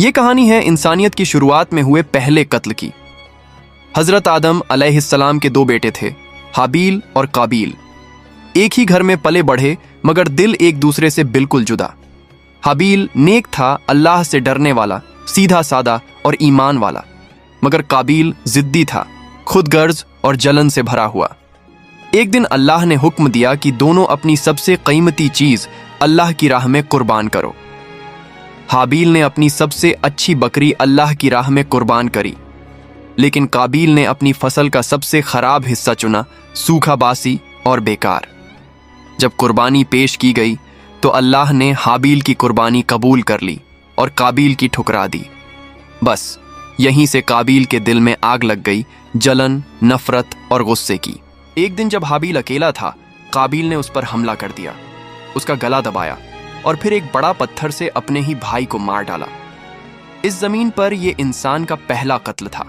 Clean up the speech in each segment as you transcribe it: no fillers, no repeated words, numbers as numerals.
ये कहानी है इंसानियत की शुरुआत में हुए पहले कत्ल की। हजरत आदम अलैहिस्सलाम के दो बेटे थे, हाबील और काबील। एक ही घर में पले बढ़े मगर दिल एक दूसरे से बिल्कुल जुदा। हाबील नेक था, अल्लाह से डरने वाला, सीधा सादा और ईमान वाला, मगर काबील जिद्दी था, खुदगर्ज और जलन से भरा हुआ। एक दिन अल्लाह ने हुक्म दिया कि दोनों अपनी सबसे कीमती चीज अल्लाह की राह में कुर्बान करो। हाबील ने अपनी सबसे अच्छी बकरी अल्लाह की राह में कुर्बान करी, लेकिन काबील ने अपनी फसल का सबसे खराब हिस्सा चुना, सूखा बासी और बेकार। जब कुर्बानी पेश की गई तो अल्लाह ने हाबील की कुर्बानी कबूल कर ली और काबील की ठुकरा दी। बस यहीं से काबील के दिल में आग लग गई, जलन, नफरत और गुस्से की। एक दिन जब हाबील अकेला था, काबील ने उस पर हमला कर दिया, उसका गला दबाया और फिर एक बड़ा पत्थर से अपने ही भाई को मार डाला। इस जमीन पर यह इंसान का पहला कत्ल था।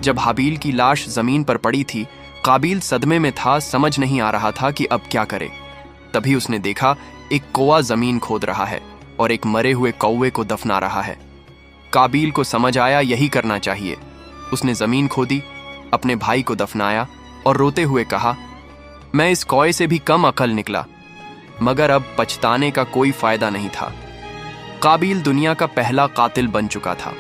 जब हाबील की लाश जमीन पर पड़ी थी, काबील सदमे में था, समझ नहीं आ रहा था कि अब क्या करे। तभी उसने देखा एक कौवा जमीन खोद रहा है और एक मरे हुए कौवे को दफना रहा है। काबील को समझ आया यही करना चाहिए। उसने जमीन खोदी, अपने भाई को दफनाया और रोते हुए कहा, मैं इस कौवे से भी कम अकल निकला, मगर अब पछताने का कोई फायदा नहीं था। काबील दुनिया का पहला कातिल बन चुका था।